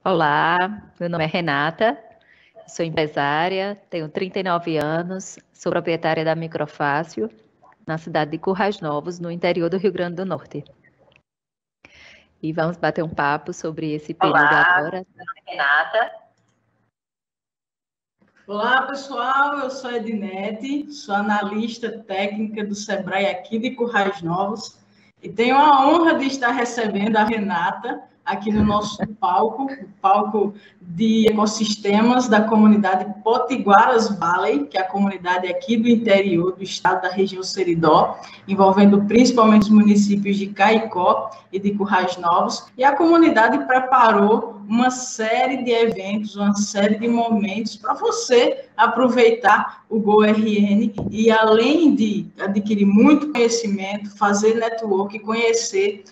Olá, meu nome é Renata, sou empresária, tenho 39 anos, sou proprietária da Microfácil, na cidade de Currais Novos, no interior do Rio Grande do Norte. E vamos bater um papo sobre esse período Olá, agora. meu nome é Renata. Olá, pessoal, eu sou a Ednete, sou analista técnica do Sebrae aqui de Currais Novos e tenho a honra de estar recebendo a Renata aqui no nosso palco, o palco de ecossistemas da comunidade Potiguaras Valley, que é a comunidade aqui do interior do estado da região Seridó, envolvendo principalmente os municípios de Caicó e de Currais Novos, e a comunidade preparou uma série de eventos, uma série de momentos para você aproveitar o GoRN e, além de adquirir muito conhecimento, fazer network, conhecer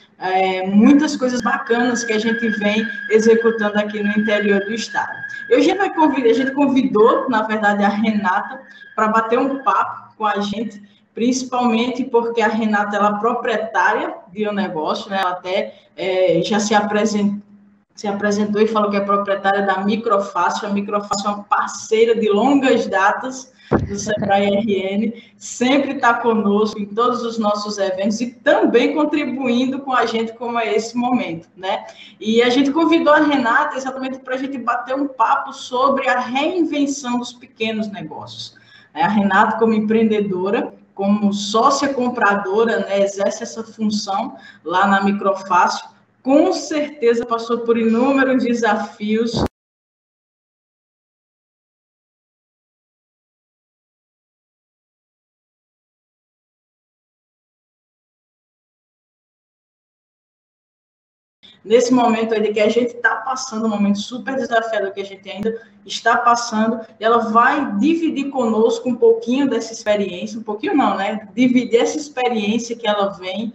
muitas coisas bacanas que a gente vem executando aqui no interior do estado. A gente convidou, na verdade, a Renata para bater um papo com a gente, principalmente porque a Renata ela é proprietária de um negócio, né? Ela até já se apresentou e falou que é proprietária da Microfácil. A Microfácil é uma parceira de longas datas do Sebrae RN, sempre está conosco em todos os nossos eventos e também contribuindo com a gente como é esse momento, né? E a gente convidou a Renata exatamente para a gente bater um papo sobre a reinvenção dos pequenos negócios. A Renata, como empreendedora, como sócia compradora, né, exerce essa função lá na Microfácil, com certeza passou por inúmeros desafios. Nesse momento aí que a gente está passando, um momento super desafiador que a gente ainda está passando, e ela vai dividir conosco um pouquinho dessa experiência, um pouquinho não, né? Dividir essa experiência que ela vem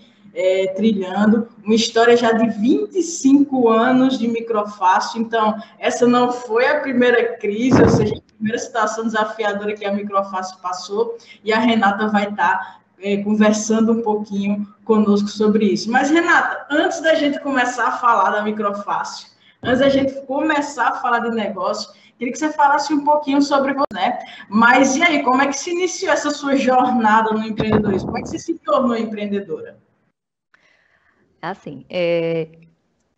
trilhando, uma história já de 25 anos de Microfácil. Então, essa não foi a primeira crise, ou seja, a primeira situação desafiadora que a Microfácil passou, e a Renata vai estar conversando um pouquinho conosco sobre isso. Mas, Renata, antes da gente começar a falar da Microfácil, antes da gente começar a falar de negócio, queria que você falasse um pouquinho sobre você, né? Mas e aí, como é que se iniciou essa sua jornada no empreendedorismo? Como é que você se tornou empreendedora? Assim,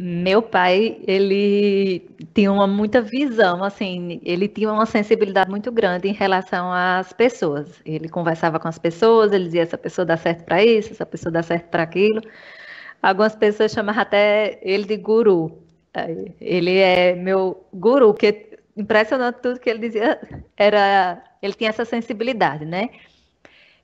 meu pai, ele tinha muita visão, assim, ele tinha uma sensibilidade muito grande em relação às pessoas. Ele conversava com as pessoas, ele dizia, essa pessoa dá certo para isso, essa pessoa dá certo para aquilo. Algumas pessoas chamavam até ele de guru. Ele é meu guru, porque impressionante tudo que ele dizia ele tinha essa sensibilidade, né?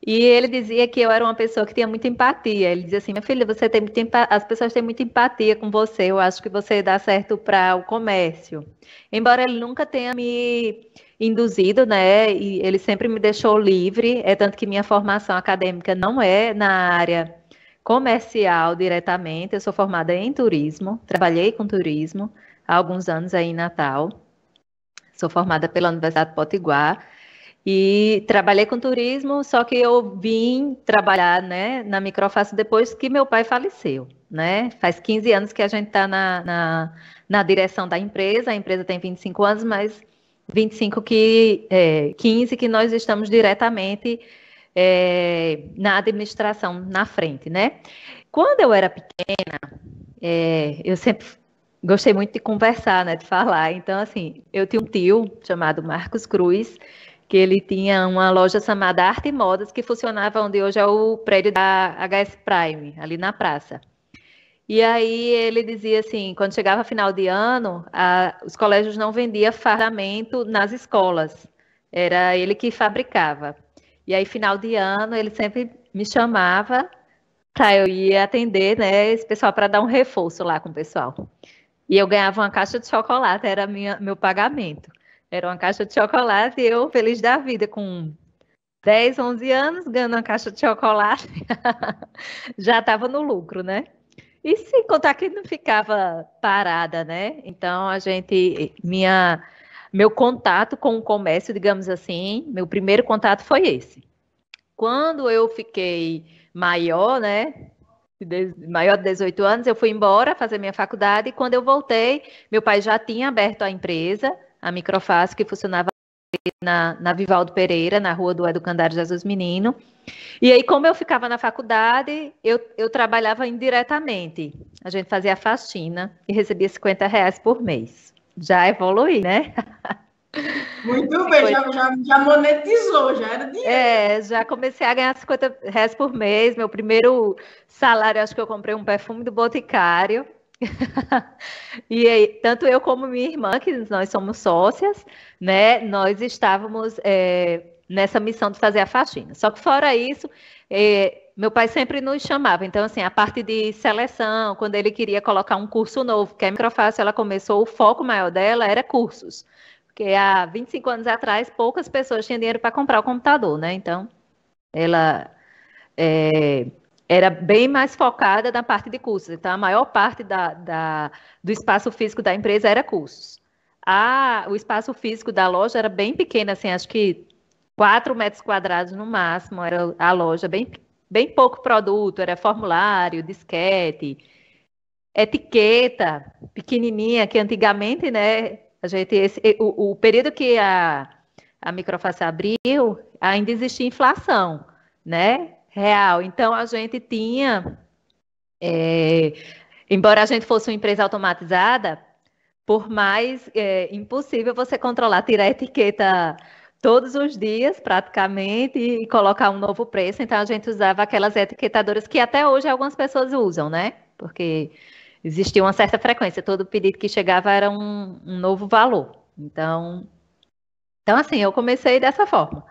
E ele dizia que eu era uma pessoa que tinha muita empatia. Ele dizia assim, minha filha, você tem as pessoas têm muita empatia com você. Eu acho que você dá certo para o comércio. Embora ele nunca tenha me induzido, né? E ele sempre me deixou livre. É tanto que minha formação acadêmica não é na área comercial diretamente. Eu sou formada em turismo. Trabalhei com turismo há alguns anos aí em Natal. Sou formada pela Universidade Potiguar. E trabalhei com turismo, só que eu vim trabalhar, né, na Microfácil depois que meu pai faleceu, né? Faz 15 anos que a gente está na direção da empresa, a empresa tem 25 anos, mas 25 15 que nós estamos diretamente na administração, na frente, né? Quando eu era pequena, eu sempre gostei muito de conversar, né, de falar. Então, assim, eu tinha um tio chamado Marcos Cruz, que ele tinha uma loja chamada Arte e Modas, que funcionava onde hoje é o prédio da HS Prime, ali na praça. E aí ele dizia assim, quando chegava final de ano, os colégios não vendiam fardamento nas escolas. Era ele que fabricava. E aí, final de ano, ele sempre me chamava para eu ir atender, né, esse pessoal para dar um reforço lá com o pessoal. E eu ganhava uma caixa de chocolate, era meu pagamento. Era uma caixa de chocolate e eu feliz da vida, com 10, 11 anos, ganhando uma caixa de chocolate, já estava no lucro, né? E sem contar que não ficava parada, né? Então, meu contato com o comércio, digamos assim, meu primeiro contato foi esse. Quando eu fiquei maior, né? maior de 18 anos, eu fui embora fazer minha faculdade e quando eu voltei, meu pai já tinha aberto a empresa, a Microfácil, que funcionava na Vivaldo Pereira, na rua do Educandário Jesus Menino. E aí, como eu ficava na faculdade, eu trabalhava indiretamente. A gente fazia faxina e recebia R$ 50 por mês. Já evolui, né? Muito bem, já monetizou, já era dinheiro. Já comecei a ganhar R$ 50 por mês. Meu primeiro salário, acho que eu comprei um perfume do Boticário. E aí, tanto eu como minha irmã, que nós somos sócias, né? Nós estávamos nessa missão de fazer a faxina. Só que fora isso, meu pai sempre nos chamava. Então, assim, a parte de seleção, quando ele queria colocar um curso novo, que a Microfácil, ela começou, o foco maior dela era cursos. Porque há 25 anos atrás, poucas pessoas tinham dinheiro para comprar o computador, né? Então, ela era bem mais focada na parte de cursos. Então, a maior parte do espaço físico da empresa era cursos. O espaço físico da loja era bem pequeno, assim, acho que 4 metros quadrados no máximo era a loja, bem pouco produto, era formulário, disquete, etiqueta pequenininha, que antigamente, né, o período que a Microfácil abriu, ainda existia inflação, né, real. Então, a gente tinha, embora a gente fosse uma empresa automatizada, por mais impossível você controlar, tirar a etiqueta todos os dias, praticamente, e colocar um novo preço. Então, a gente usava aquelas etiquetadoras que até hoje algumas pessoas usam, né? Porque existia uma certa frequência, todo pedido que chegava era um novo valor. Então, assim, eu comecei dessa forma.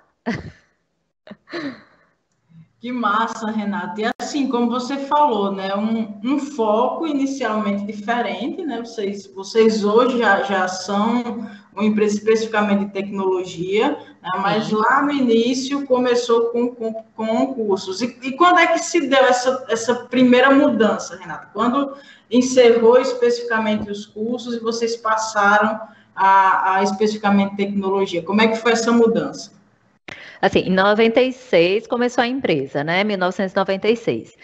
Que massa, Renata. E assim, como você falou, né, um foco inicialmente diferente, né? Vocês hoje já são uma empresa especificamente de tecnologia, né, mas lá no início começou com cursos. E quando é que se deu essa primeira mudança, Renata? Quando encerrou especificamente os cursos e vocês passaram a especificamente tecnologia? Como é que foi essa mudança? Assim, em 96 começou a empresa, né? 1996.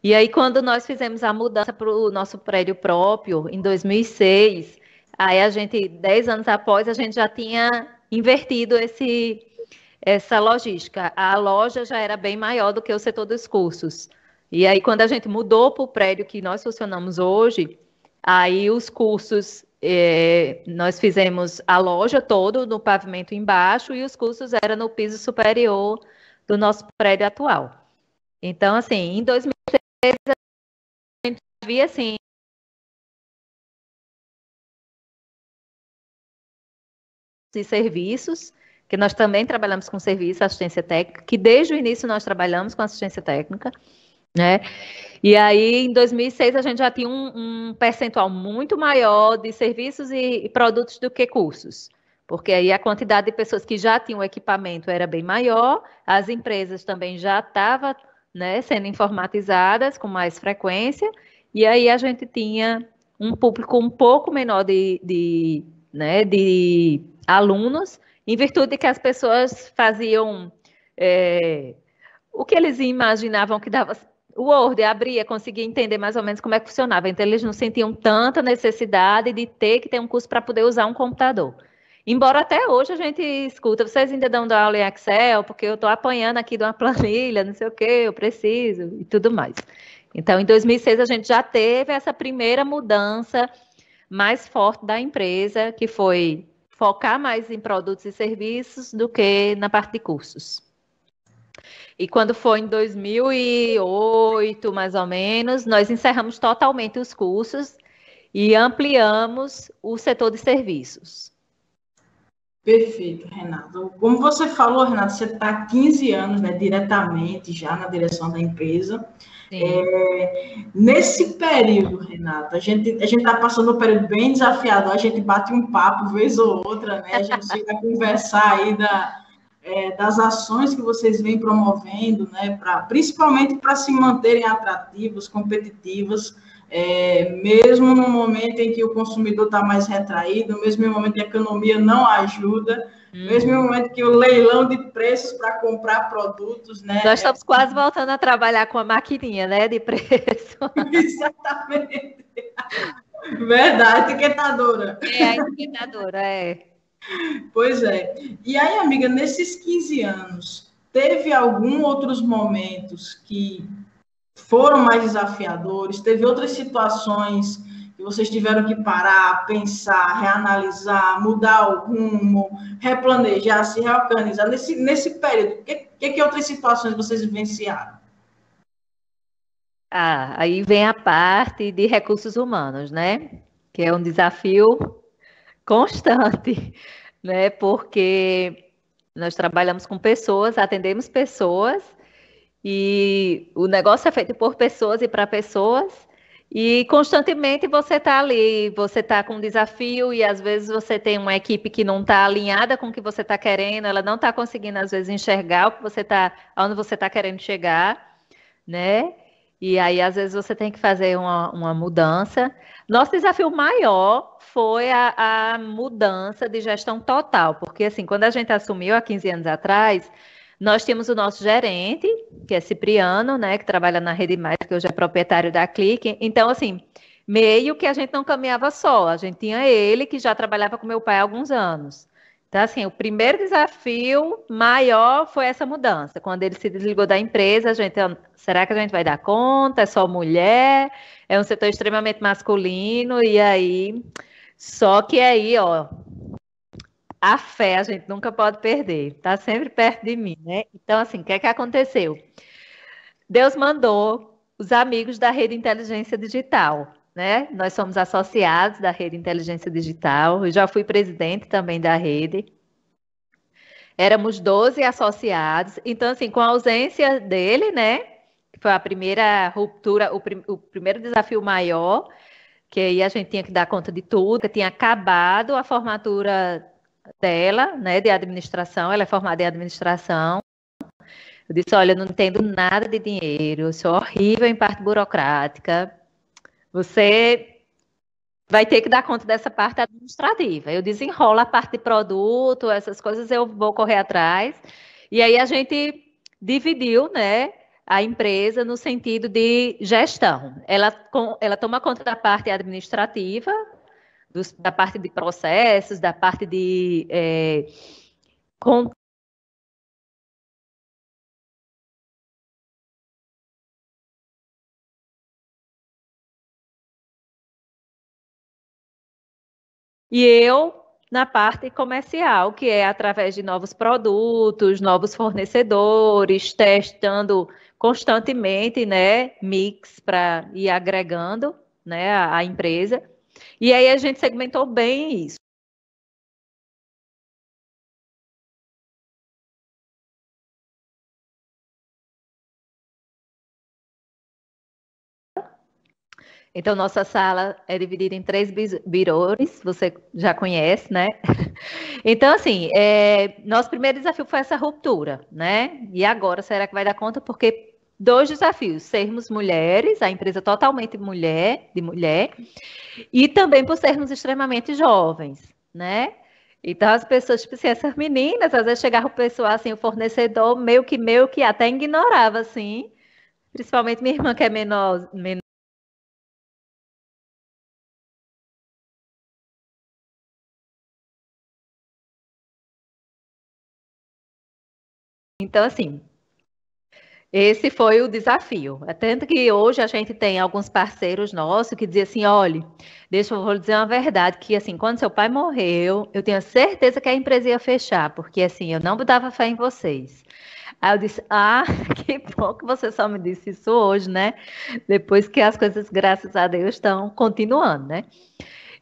E aí, quando nós fizemos a mudança para o nosso prédio próprio, em 2006, aí 10 anos após, a gente já tinha invertido essa logística. A loja já era bem maior do que o setor dos cursos. E aí, quando a gente mudou para o prédio que nós funcionamos hoje, aí os cursos, nós fizemos a loja toda no pavimento embaixo e os cursos eram no piso superior do nosso prédio atual. Então, assim, em 2006, a gente havia, assim, de serviços, que nós também trabalhamos com serviço, assistência técnica, que desde o início nós trabalhamos com assistência técnica, né? E aí, em 2006, a gente já tinha um percentual muito maior de serviços e produtos do que cursos, porque aí a quantidade de pessoas que já tinham equipamento era bem maior, as empresas também já estavam, né, sendo informatizadas com mais frequência, e aí a gente tinha um público um pouco menor né, de alunos, em virtude de que as pessoas faziam o que eles imaginavam que dava. O Word abria, conseguia entender mais ou menos como é que funcionava. Então, eles não sentiam tanta necessidade de ter que ter um curso para poder usar um computador. Embora até hoje a gente escuta, vocês ainda dão aula em Excel, porque eu estou apanhando aqui de uma planilha, não sei o que, eu preciso, e tudo mais. Então, em 2006, a gente já teve essa primeira mudança mais forte da empresa, que foi focar mais em produtos e serviços do que na parte de cursos. E quando foi em 2008, mais ou menos, nós encerramos totalmente os cursos e ampliamos o setor de serviços. Perfeito, Renato. Como você falou, Renato, você está há 15 anos, né, diretamente já na direção da empresa. Nesse período, Renato, a gente está passando um período bem desafiador, a gente bate um papo vez ou outra, né? A gente chega a conversar aí das ações que vocês vêm promovendo, né, principalmente para se manterem atrativos, competitivos, mesmo no momento em que o consumidor está mais retraído, mesmo no momento que a economia não ajuda, mesmo no momento que o leilão de preços para comprar produtos, né? Nós estamos quase voltando a trabalhar com a maquininha, né, de preço. Exatamente. Verdade, etiquetadora. A etiquetadora, Pois é. E aí, amiga, nesses 15 anos, teve algum outros momentos que foram mais desafiadores? Teve outras situações que vocês tiveram que parar, pensar, reanalisar, mudar o rumo, replanejar, se reorganizar? Nesse período, que outras situações vocês vivenciaram? Aí vem a parte de recursos humanos, né? Que é um desafio constante, né? Porque nós trabalhamos com pessoas, atendemos pessoas, e o negócio é feito por pessoas e para pessoas, e constantemente você está ali, você está com um desafio, e às vezes você tem uma equipe que não está alinhada com o que você está querendo, ela não está conseguindo, às vezes, enxergar o que você está, onde você está querendo chegar, né? E aí, às vezes, você tem que fazer uma mudança. Nosso desafio maior foi a mudança de gestão total, porque, assim, quando a gente assumiu há 15 anos atrás, nós tínhamos o nosso gerente, que é Cipriano, né, que trabalha na Rede Mais, que hoje é proprietário da Clique. Então, assim, meio que a gente não caminhava só, a gente tinha ele, que já trabalhava com meu pai há alguns anos. Então, assim, o primeiro desafio maior foi essa mudança. Quando ele se desligou da empresa, a gente, será que a gente vai dar conta? É só mulher? É um setor extremamente masculino, e aí... Só que aí, ó, a fé a gente nunca pode perder, tá sempre perto de mim, né? Então, assim, o que é que aconteceu? Deus mandou os amigos da Rede Inteligência Digital, né? Nós somos associados da Rede Inteligência Digital, eu já fui presidente também da rede. Éramos 12 associados, então, assim, com a ausência dele, né? Que foi a primeira ruptura, o primeiro desafio maior, que aí a gente tinha que dar conta de tudo, que tinha acabado a formatura dela, né, de administração, ela é formada em administração. Eu disse, olha, eu não entendo nada de dinheiro, eu sou horrível em parte burocrática, você vai ter que dar conta dessa parte administrativa. Eu desenrolo a parte de produto, essas coisas eu vou correr atrás. E aí a gente dividiu, né, a empresa no sentido de gestão. Ela toma conta da parte administrativa, da parte de processos, da parte de e eu na parte comercial, que é através de novos produtos, novos fornecedores, testando constantemente, né, mix para ir agregando, né, a empresa. E aí a gente segmentou bem isso. Então, nossa sala é dividida em 3 birôs, você já conhece, né? Então, assim, nosso primeiro desafio foi essa ruptura, né? E agora, será que vai dar conta? Porque 2 desafios, sermos mulheres, a empresa totalmente de mulher, e também por sermos extremamente jovens, né? Então, as pessoas, tipo assim, essas meninas, às vezes chegava o pessoal, assim, o fornecedor, meio que até ignorava, assim, principalmente minha irmã, que é menor. Então, assim, esse foi o desafio. É tanto que hoje a gente tem alguns parceiros nossos que dizem assim, olha, deixa eu vou lhe dizer uma verdade, que assim, quando seu pai morreu, eu tenho certeza que a empresa ia fechar, porque assim, eu não dava fé em vocês. Aí eu disse, que bom que você só me disse isso hoje, né? Depois que as coisas, graças a Deus, estão continuando, né?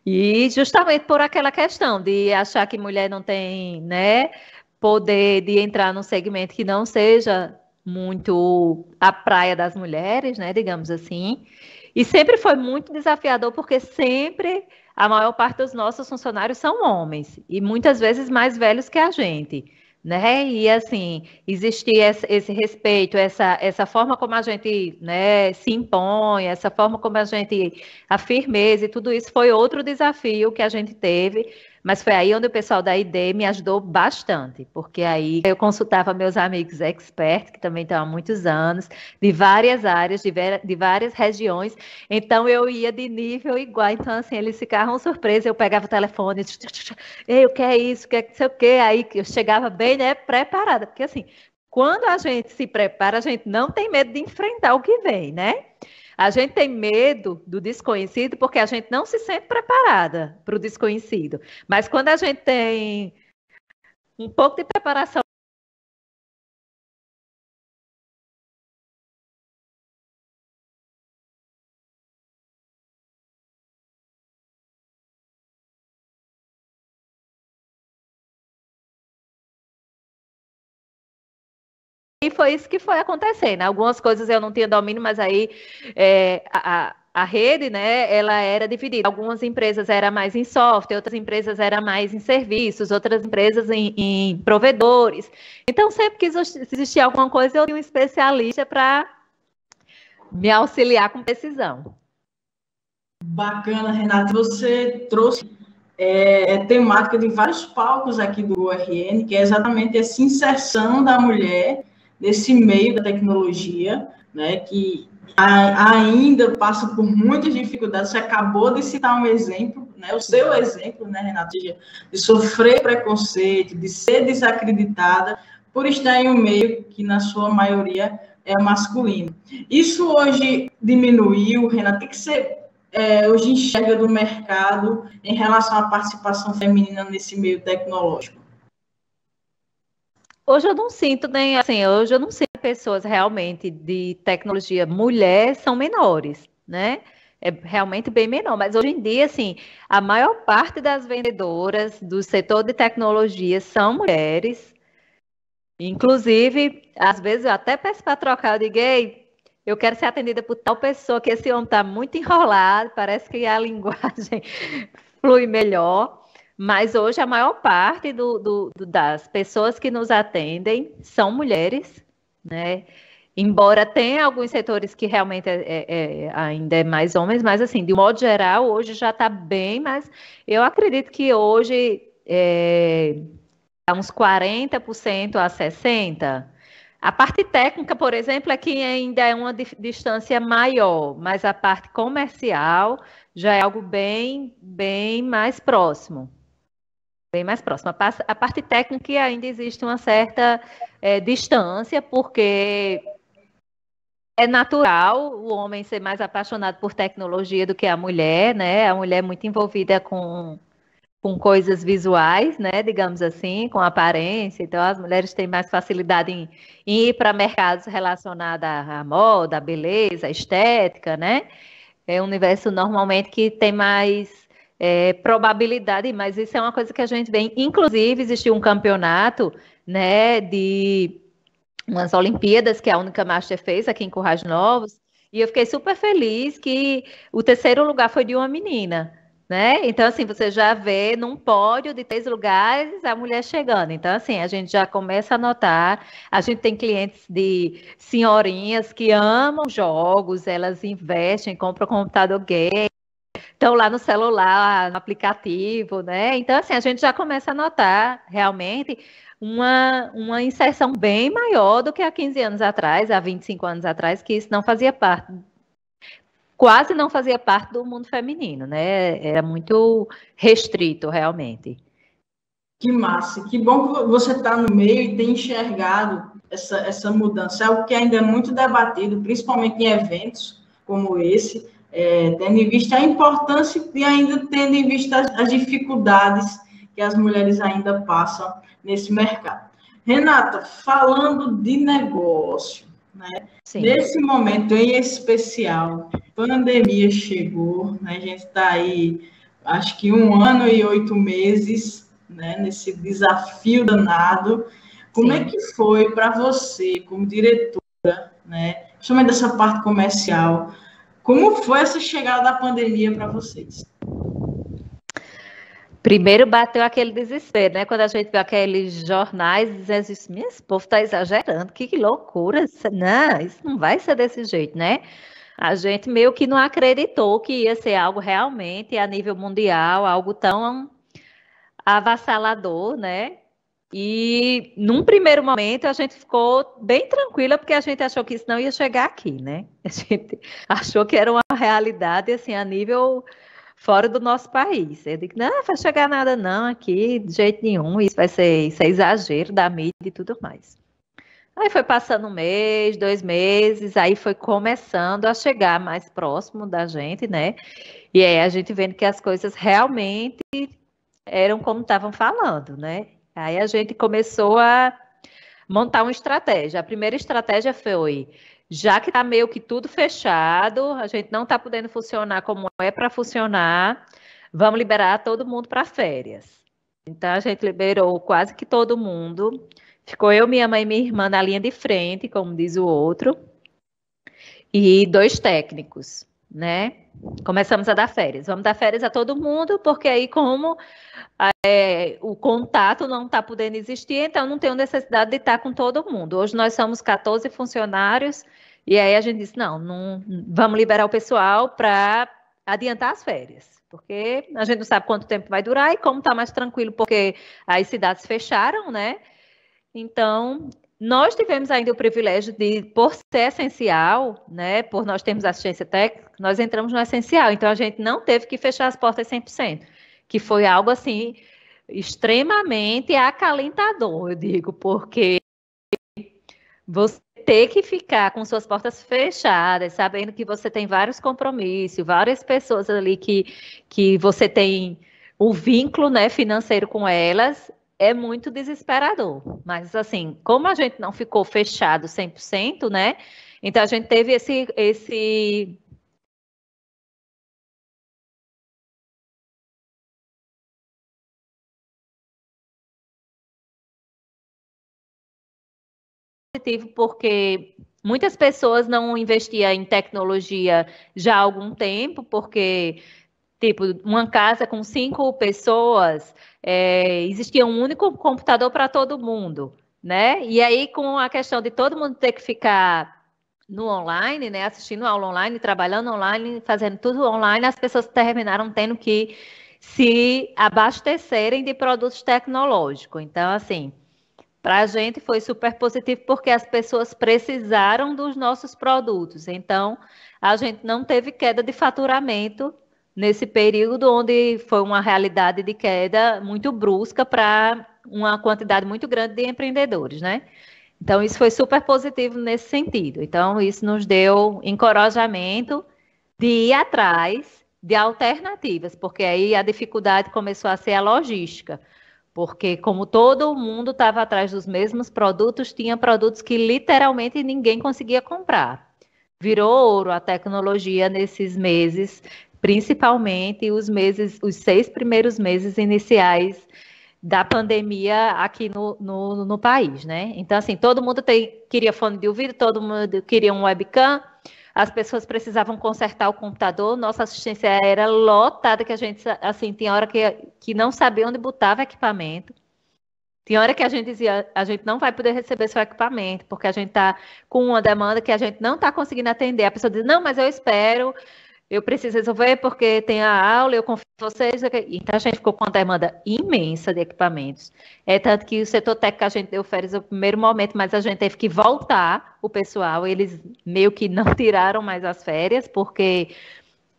E justamente por aquela questão de achar que mulher não tem, né, poder de entrar num segmento que não seja muito a praia das mulheres, né, digamos assim. E sempre foi muito desafiador, porque sempre a maior parte dos nossos funcionários são homens, e muitas vezes mais velhos que a gente. né? E assim, existir esse respeito, essa forma como a gente, né, se impõe, essa forma como a firmeza e tudo isso foi outro desafio que a gente teve, mas foi aí onde o pessoal da ID me ajudou bastante, porque aí eu consultava meus amigos experts, que também estão há muitos anos, de várias áreas, de várias regiões, então eu ia de nível igual, então assim, eles ficavam surpresos, eu pegava o telefone, ei, o que é isso, o que é não sei o quê, aí eu chegava bem, né, preparada, porque assim, quando a gente se prepara, a gente não tem medo de enfrentar o que vem, né? A gente tem medo do desconhecido porque a gente não se sente preparada para o desconhecido. Mas quando a gente tem um pouco de preparação, e foi isso que foi acontecendo. Algumas coisas eu não tinha domínio, mas aí a rede, né, ela era dividida. Algumas empresas eram mais em software, outras empresas eram mais em serviços, outras empresas em provedores. Então, sempre que existia alguma coisa, eu tinha um especialista para me auxiliar com precisão. Bacana, Renata. Você trouxe temática de vários palcos aqui do URN, que é exatamente essa inserção da mulher nesse meio da tecnologia, né, que ainda passa por muitas dificuldades. Você acabou de citar um exemplo, né, o seu exemplo, né, Renata, de sofrer preconceito, de ser desacreditada por estar em um meio que, na sua maioria, é masculino. Isso hoje diminuiu, Renata, tem que ser hoje enxerga do mercado em relação à participação feminina nesse meio tecnológico? Hoje eu não sinto nem assim, hoje eu não sinto pessoas realmente de tecnologia mulher são menores, né? É realmente bem menor, mas hoje em dia, assim, a maior parte das vendedoras do setor de tecnologia são mulheres. Inclusive, às vezes eu até peço para trocar, eu digo, ei, eu quero ser atendida por tal pessoa, que esse homem está muito enrolado, parece que a linguagem flui melhor. Mas hoje a maior parte das pessoas que nos atendem são mulheres, né? Embora tenha alguns setores que realmente ainda é mais homens, mas assim, de um modo geral, hoje já está bem, mas eu acredito que hoje uns 40% a 60%. A parte técnica, por exemplo, é que ainda é uma distância maior, mas a parte comercial já é algo bem mais próximo. Bem mais próximo. A parte técnica ainda existe uma certa distância, porque é natural o homem ser mais apaixonado por tecnologia do que a mulher, né? A mulher é muito envolvida com coisas visuais, né, digamos assim, com aparência. Então, as mulheres têm mais facilidade em ir para mercados relacionados à moda, à beleza, à estética, né? É um universo normalmente que tem mais probabilidade, mas isso é uma coisa que a gente vê. Inclusive, existiu um campeonato, né, de umas Olimpíadas que a Única Master fez aqui em Currais Novos, e eu fiquei super feliz que o terceiro lugar foi de uma menina, né? Então, assim, você já vê num pódio de 3 lugares a mulher chegando. Então, assim, a gente já começa a notar. A gente tem clientes de senhorinhas que amam jogos, elas investem, compram computador game, estão lá no celular, no aplicativo, né? Então, assim, a gente já começa a notar realmente uma inserção bem maior do que há 15 anos atrás, há 25 anos atrás, que isso não fazia parte, quase não fazia parte do mundo feminino, né? Era muito restrito, realmente. Que massa, que bom que você está no meio e tem enxergado essa mudança. É algo que ainda é muito debatido, principalmente em eventos como esse, tendo em vista a importância e ainda tendo em vista as dificuldades que as mulheres ainda passam nesse mercado. Renata, falando de negócio, né? Nesse momento em especial, pandemia chegou, né? A gente está aí, acho que 1 ano e 8 meses, né, nesse desafio danado. Como é que foi para você, como diretora, né, principalmente dessa parte comercial, como foi essa chegada da pandemia para vocês? Primeiro bateu aquele desespero, né? Quando a gente viu aqueles jornais dizendo assim, esse povo está exagerando, que loucura. Não, isso não vai ser desse jeito, né? A gente meio que não acreditou que ia ser algo realmente a nível mundial, algo tão avassalador, né? E num primeiro momento a gente ficou bem tranquila porque a gente achou que isso não ia chegar aqui, né? A gente achou que era uma realidade assim a nível fora do nosso país. Eu digo, não vai chegar nada não aqui, de jeito nenhum, isso é exagero da mídia e tudo mais. Aí foi passando um mês, 2 meses, aí foi começando a chegar mais próximo da gente, né? E aí a gente vendo que as coisas realmente eram como estavam falando, né? Aí a gente começou a montar uma estratégia. A primeira estratégia foi, já que está meio que tudo fechado, a gente não está podendo funcionar como é para funcionar, vamos liberar todo mundo para férias. Então a gente liberou quase que todo mundo. Ficou eu, minha mãe e minha irmã na linha de frente, como diz o outro, e 2 técnicos, né? Começamos a dar férias. Vamos dar férias a todo mundo, porque aí como o contato não está podendo existir, então não tenho necessidade de estar com todo mundo. Hoje nós somos 14 funcionários, e aí a gente disse, não vamos liberar o pessoal para adiantar as férias, porque a gente não sabe quanto tempo vai durar, e como está mais tranquilo, porque as cidades fecharam, né? Então, nós tivemos ainda o privilégio de, por ser essencial, né, por nós termos assistência técnica, nós entramos no essencial, então a gente não teve que fechar as portas 100%, que foi algo assim extremamente acalentador, eu digo, porque você ter que ficar com suas portas fechadas, sabendo que você tem vários compromissos, várias pessoas ali que você tem o vínculo, né, financeiro com elas, é muito desesperador. Mas, assim, como a gente não ficou fechado 100%, né, então a gente teve esse positivo, porque muitas pessoas não investiam em tecnologia já há algum tempo, porque tipo, uma casa com 5 pessoas, existia um único computador para todo mundo, né? E aí, com a questão de todo mundo ter que ficar no online, né? Assistindo aula online, trabalhando online, fazendo tudo online, as pessoas terminaram tendo que se abastecerem de produtos tecnológicos. Então, assim, para a gente foi super positivo porque as pessoas precisaram dos nossos produtos. Então, a gente não teve queda de faturamento nesse período, onde foi uma realidade de queda muito brusca para uma quantidade muito grande de empreendedores, né? Então, isso foi super positivo nesse sentido. Então, isso nos deu encorajamento de ir atrás de alternativas, porque aí a dificuldade começou a ser a logística. Porque, como todo mundo estava atrás dos mesmos produtos, tinha produtos que literalmente ninguém conseguia comprar. Virou ouro a tecnologia nesses meses, principalmente os 6 primeiros meses iniciais da pandemia aqui no país, né? Então, assim, todo mundo queria fone de ouvido, todo mundo queria um webcam, as pessoas precisavam consertar o computador, nossa assistência era lotada, que a gente, assim, tinha hora que não sabia onde botava equipamento. Tinha hora que a gente dizia, a gente não vai poder receber seu equipamento, porque a gente está com uma demanda que a gente não está conseguindo atender. A pessoa diz, não, mas eu espero, eu preciso resolver porque tem a aula, eu confio em vocês. Então a gente ficou com uma demanda imensa de equipamentos. É tanto que o setor técnico a gente deu férias no primeiro momento, mas a gente teve que voltar o pessoal. Eles meio que não tiraram mais as férias, porque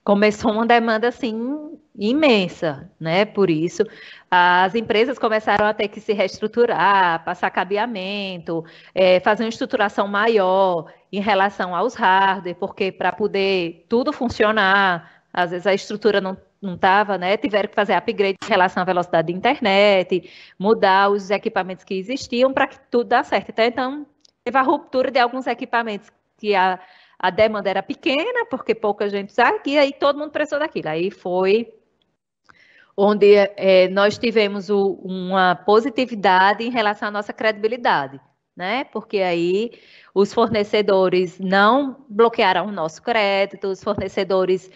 começou uma demanda assim imensa, né? Por isso, as empresas começaram a ter que se reestruturar, passar cabeamento, fazer uma estruturação maior em relação aos hardware, porque para poder tudo funcionar, às vezes a estrutura não estava, né? Tiveram que fazer upgrade em relação à velocidade de internet, mudar os equipamentos que existiam para que tudo dê certo. Então, teve a ruptura de alguns equipamentos que a demanda era pequena, porque pouca gente usava, e aí todo mundo precisou daquilo. Aí foi onde nós tivemos uma positividade em relação à nossa credibilidade, né? Porque aí os fornecedores não bloquearam o nosso crédito, os fornecedores,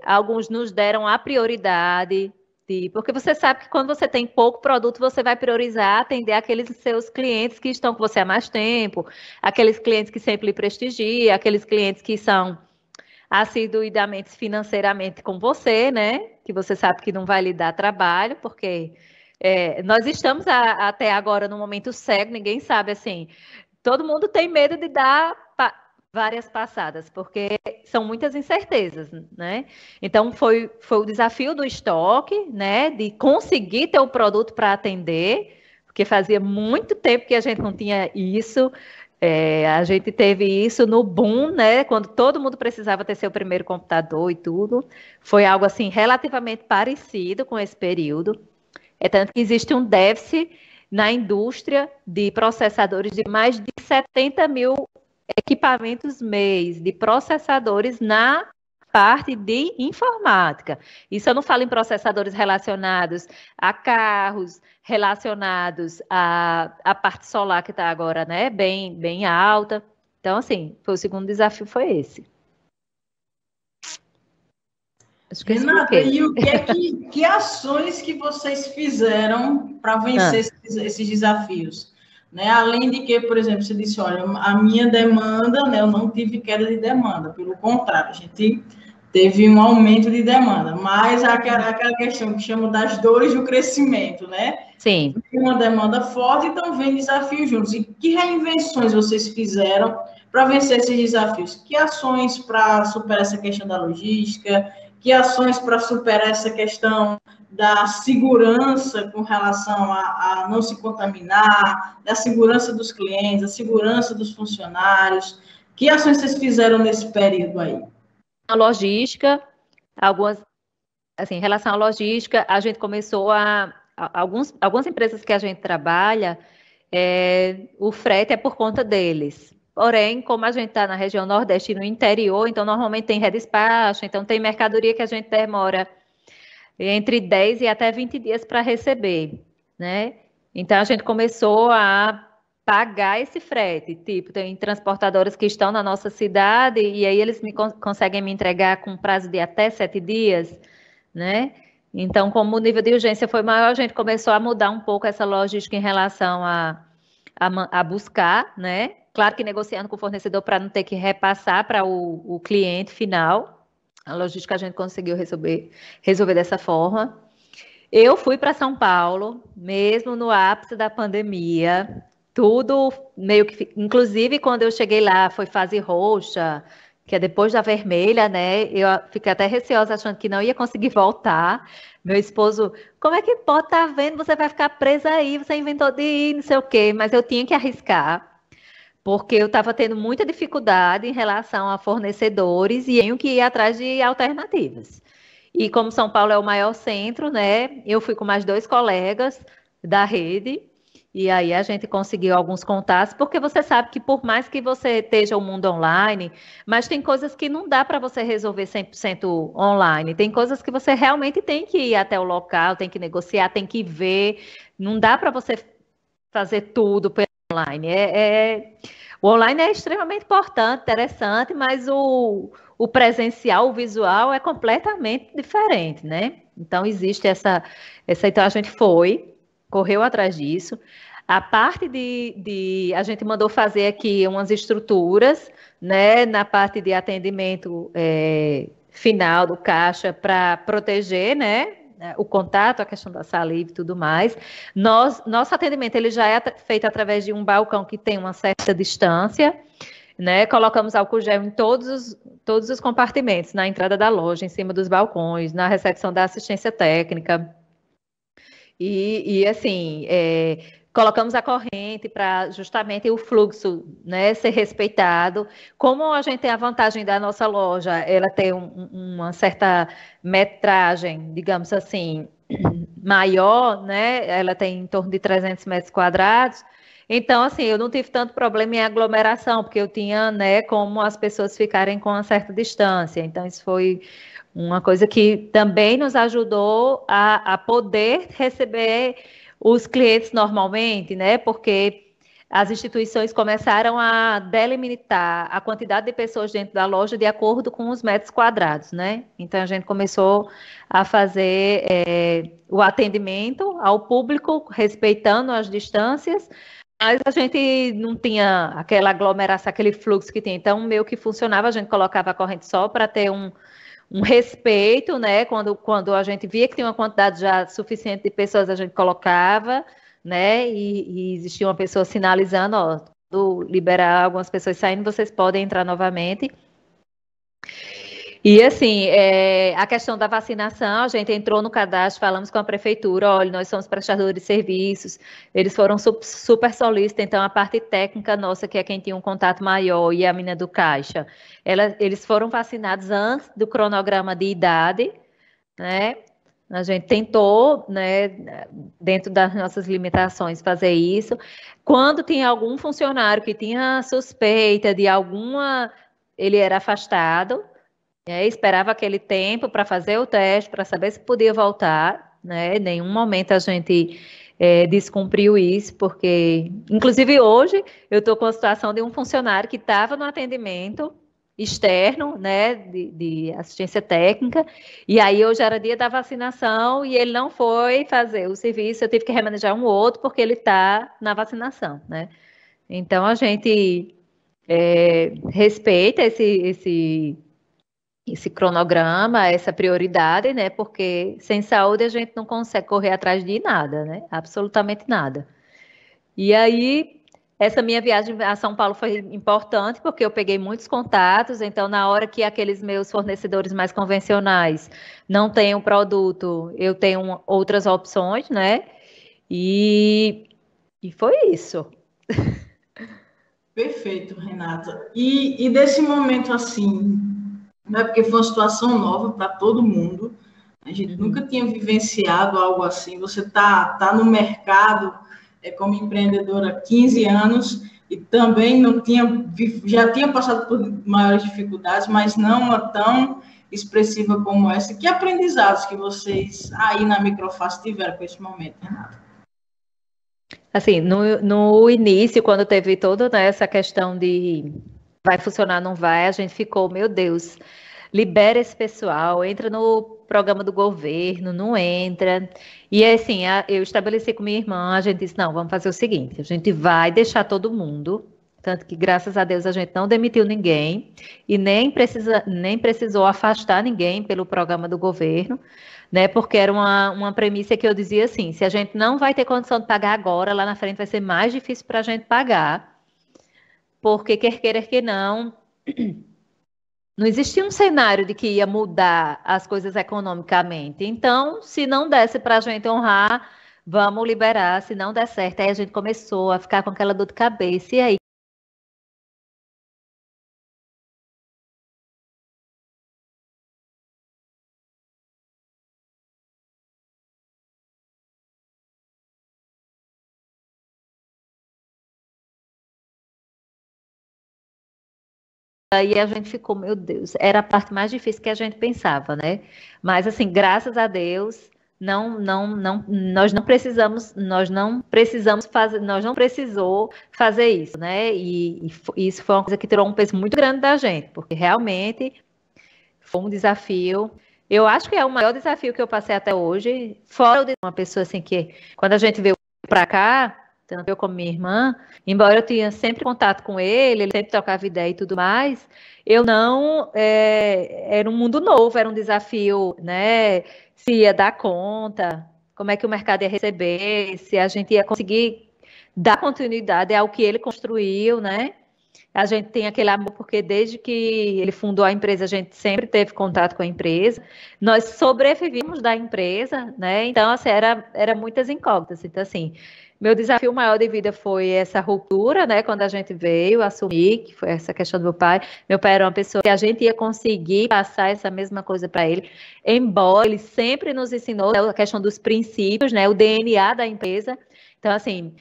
alguns nos deram a prioridade, Porque você sabe que quando você tem pouco produto, você vai priorizar atender aqueles seus clientes que estão com você há mais tempo, aqueles clientes que sempre lhe prestigiam, aqueles clientes que são assiduidamente financeiramente com você, né? Que você sabe que não vai lhe dar trabalho, porque nós estamos até agora no momento cego, ninguém sabe assim. Todo mundo tem medo de dar várias passadas, porque são muitas incertezas, né? Então, foi o desafio do estoque, né? De conseguir ter o produto para atender, porque fazia muito tempo que a gente não tinha isso. A gente teve isso no boom, né? Quando todo mundo precisava ter seu primeiro computador e tudo. Foi algo, assim, relativamente parecido com esse período. É tanto que existe um déficit na indústria de processadores de mais de 70 mil equipamentos mês de processadores na parte de informática. Isso eu não falo em processadores relacionados a carros, relacionados à parte solar que está agora, né, bem alta. Então, assim, o segundo desafio foi esse. Acho que Renata, e o que ações que vocês fizeram para vencer esses desafios? Né? Além de que, por exemplo, você disse, olha, a minha demanda, né, eu não tive queda de demanda, pelo contrário, a gente teve um aumento de demanda, mas aquela questão que chamo das dores do crescimento, né? Sim. Tem uma demanda forte, então vem desafios juntos. E que reinvenções vocês fizeram para vencer esses desafios? Que ações para superar essa questão da logística? Que ações para superar essa questão da segurança com relação a não se contaminar, da segurança dos clientes, da segurança dos funcionários? Que ações vocês fizeram nesse período aí? A logística, em relação à logística, a gente começou algumas empresas que a gente trabalha, o frete é por conta deles. Porém, como a gente está na região Nordeste e no interior, então normalmente tem redespacho, então tem mercadoria que a gente demora entre 10 e até 20 dias para receber, né? Então a gente começou a pagar esse frete, tipo, tem transportadoras que estão na nossa cidade e aí eles conseguem me entregar com prazo de até 7 dias, né? Então, como o nível de urgência foi maior, a gente começou a mudar um pouco essa logística em relação a buscar, né? Claro que negociando com o fornecedor para não ter que repassar para o cliente final. A logística a gente conseguiu resolver dessa forma. Eu fui para São Paulo, mesmo no ápice da pandemia, tudo meio que... Inclusive, quando eu cheguei lá, foi fase roxa, que é depois da vermelha, né? Eu fiquei até receosa, achando que não ia conseguir voltar. Meu esposo, como é que pode estar vendo? Você vai ficar presa aí, você inventou de ir, não sei o quê. Mas eu tinha que arriscar, porque eu estava tendo muita dificuldade em relação a fornecedores e tenho que ir atrás de alternativas. E como São Paulo é o maior centro, né? Eu fui com mais 2 colegas da rede, e aí a gente conseguiu alguns contatos, porque você sabe que por mais que você esteja o mundo online, mas tem coisas que não dá para você resolver 100% online. Tem coisas que você realmente tem que ir até o local, tem que negociar, tem que ver. Não dá para você fazer tudo pelo online. O online é extremamente importante, interessante, mas o presencial, o visual é completamente diferente, né? Então, existe então a gente correu atrás disso. A parte a gente mandou fazer aqui umas estruturas, né, na parte de atendimento final do caixa para proteger, né, o contato, a questão da saliva e tudo mais. Nosso atendimento ele já é feito através de um balcão que tem uma certa distância, né? Colocamos álcool gel em todos os compartimentos, na entrada da loja, em cima dos balcões, na recepção da assistência técnica. E assim, colocamos a corrente para justamente o fluxo, né, ser respeitado. Como a gente tem a vantagem da nossa loja, ela tem uma certa metragem, digamos assim, maior, né? Ela tem em torno de 300 metros quadrados. Então, assim, eu não tive tanto problema em aglomeração, porque eu tinha, né, como as pessoas ficarem com uma certa distância. Então, isso foi uma coisa que também nos ajudou a poder receber os clientes normalmente, né? Porque as instituições começaram a delimitar a quantidade de pessoas dentro da loja de acordo com os metros quadrados, né? Então a gente começou a fazer o atendimento ao público, respeitando as distâncias, mas a gente não tinha aquela aglomeração, aquele fluxo que tem. Então, meio que funcionava, a gente colocava a corrente só para ter um respeito, né? Quando a gente via que tinha uma quantidade já suficiente de pessoas, a gente colocava, né? E existia uma pessoa sinalizando, ó, quando liberar algumas pessoas saindo, vocês podem entrar novamente. E assim, a questão da vacinação, a gente entrou no cadastro, falamos com a prefeitura, olha, nós somos prestadores de serviços, eles foram super solícitos, então a parte técnica nossa, que é quem tinha um contato maior, e a menina do caixa, eles foram vacinados antes do cronograma de idade, né? A gente tentou, né, dentro das nossas limitações, fazer isso. Quando tinha algum funcionário que tinha suspeita de alguma, ele era afastado, esperava aquele tempo para fazer o teste, para saber se podia voltar, né? Em nenhum momento a gente descumpriu isso, porque, inclusive hoje, eu estou com a situação de um funcionário que estava no atendimento externo, né, de assistência técnica, e aí hoje era dia da vacinação e ele não foi fazer o serviço, eu tive que remanejar um outro porque ele está na vacinação, né? Então a gente respeita esse cronograma, essa prioridade, né? Porque sem saúde a gente não consegue correr atrás de nada, né? Absolutamente nada. E aí, essa minha viagem a São Paulo foi importante, porque eu peguei muitos contatos, então na hora que aqueles meus fornecedores mais convencionais não têm o produto, eu tenho outras opções, né? E foi isso. Perfeito, Renata. E desse momento assim, né, porque foi uma situação nova para todo mundo, a gente nunca tinha vivenciado algo assim. Você tá no mercado como empreendedora há 15 anos e também já tinha passado por maiores dificuldades, mas não uma tão expressiva como essa. Que aprendizados que vocês aí na Microface tiveram com esse momento, Renata? Assim, no início, quando teve toda, né, essa questão de vai funcionar, não vai, a gente ficou, meu Deus, libera esse pessoal, entra no programa do governo, não entra. E assim, eu estabeleci com minha irmã, a gente disse, não, vamos fazer o seguinte, a gente vai deixar todo mundo, tanto que graças a Deus a gente não demitiu ninguém e nem precisou afastar ninguém pelo programa do governo, né? Porque era uma premissa que eu dizia assim, se a gente não vai ter condição de pagar agora, lá na frente vai ser mais difícil para a gente pagar, porque quer queira que não existia um cenário de que ia mudar as coisas economicamente. Então, se não desse para a gente honrar, vamos liberar. Se não der certo, aí a gente começou a ficar com aquela dor de cabeça. E aí? Aí a gente ficou, meu Deus, era a parte mais difícil que a gente pensava, né? Mas assim, graças a Deus, nós não precisamos fazer, nós não precisou fazer isso, né? E isso foi uma coisa que tirou um peso muito grande da gente, porque realmente foi um desafio. Eu acho que é o maior desafio que eu passei até hoje, fora o de uma pessoa assim que, quando a gente veio para cá, tanto eu como minha irmã, embora eu tinha sempre contato com ele sempre trocava ideia e tudo mais, eu não, era um mundo novo, era um desafio, né? Se ia dar conta, como é que o mercado ia receber, se a gente ia conseguir dar continuidade ao que ele construiu, né? A gente tem aquele amor porque desde que ele fundou a empresa, a gente sempre teve contato com a empresa. Nós sobrevivimos da empresa, né? Então, assim, era muitas incógnitas. Então, assim, meu desafio maior de vida foi essa ruptura, né? Quando a gente veio assumir, que foi essa questão do meu pai. Meu pai era uma pessoa que a gente ia conseguir passar essa mesma coisa para ele, embora ele sempre nos ensinou a questão dos princípios, né? O DNA da empresa. Então, assim,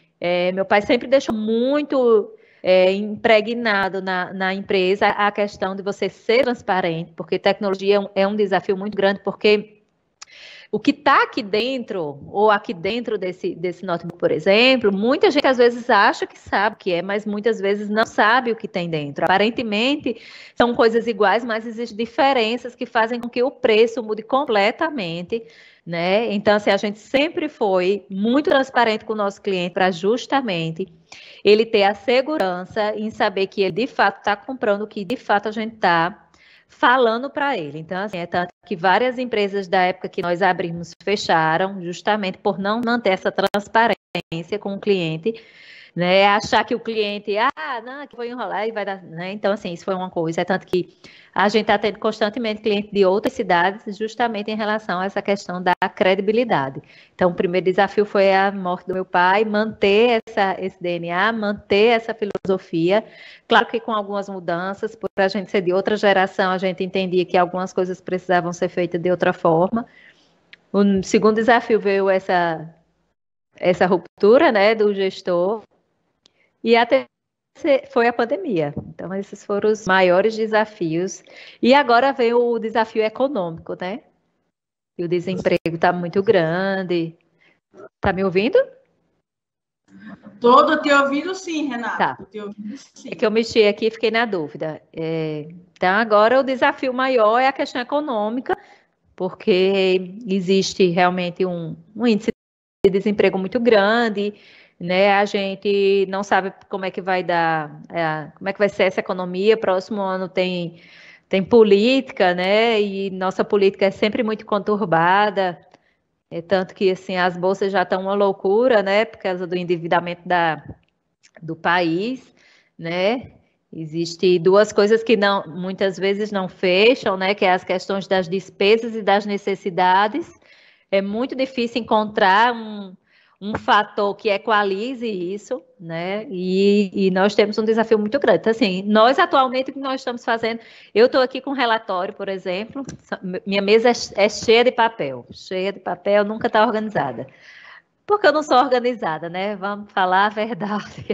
meu pai sempre deixou muito impregnado na empresa a questão de você ser transparente, porque tecnologia é um desafio muito grande, porque O que está aqui dentro, ou aqui dentro desse notebook, por exemplo, muita gente às vezes acha que sabe o que é, mas muitas vezes não sabe o que tem dentro. Aparentemente são coisas iguais, mas existem diferenças que fazem com que o preço mude completamente, né? Então, assim, a gente sempre foi muito transparente com o nosso cliente para justamente ele ter a segurança em saber que ele de fato está comprando o que de fato a gente está falando para ele. Então, assim, é tanto que várias empresas da época que nós abrimos fecharam, justamente por não manter essa transparência com o cliente, né? Achar que o cliente, não, que vou enrolar e vai dar, né? Então, assim, isso foi uma coisa. É tanto que a gente está tendo constantemente clientes de outras cidades, justamente em relação a essa questão da credibilidade. Então, o primeiro desafio foi a morte do meu pai, manter esse DNA, manter essa filosofia. Claro que com algumas mudanças, por a gente ser de outra geração, a gente entendia que algumas coisas precisavam ser feitas de outra forma. O segundo desafio veio essa ruptura, né, do gestor. E até foi a pandemia. Então, esses foram os maiores desafios. E agora vem o desafio econômico, né? E o desemprego está muito grande. Está me ouvindo? Estou te ouvindo sim, Renata. Tá. Tô te ouvindo, sim. É que eu mexi aqui e fiquei na dúvida. Então, agora o desafio maior é a questão econômica, porque existe realmente um índice de desemprego muito grande, né? A gente não sabe como é que vai dar, como é que vai ser essa economia. Próximo ano tem política, né? E nossa política é sempre muito conturbada. É tanto que assim as bolsas já estão uma loucura, né? Por causa do endividamento do país, né? Existem duas coisas que muitas vezes não fecham, né? Que é as questões das despesas e das necessidades. É muito difícil encontrar um fator que equalize isso, né? E nós temos um desafio muito grande. Então, assim, nós atualmente o que nós estamos fazendo, eu estou aqui com um relatório, por exemplo, minha mesa é cheia de papel, nunca está organizada. Porque eu não sou organizada, né? Vamos falar a verdade.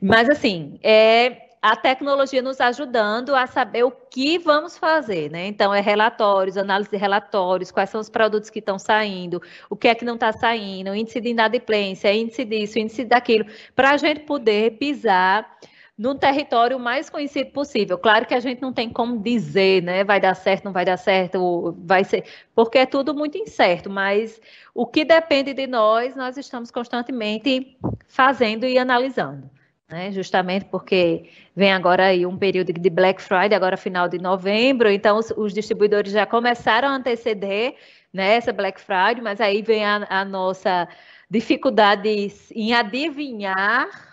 Mas, assim, a tecnologia nos ajudando a saber o que vamos fazer, né? Então, relatórios, análise de relatórios, quais são os produtos que estão saindo, o que é que não está saindo, índice de inadimplência, índice disso, índice daquilo, para a gente poder pisar num território mais conhecido possível. Claro que a gente não tem como dizer, né? Vai dar certo, não vai dar certo, vai ser, porque é tudo muito incerto, mas o que depende de nós estamos constantemente fazendo e analisando, né? Justamente porque vem agora aí um período de Black Friday, agora final de novembro, então os distribuidores já começaram a anteceder, né, essa Black Friday, mas aí vem a nossa dificuldade em adivinhar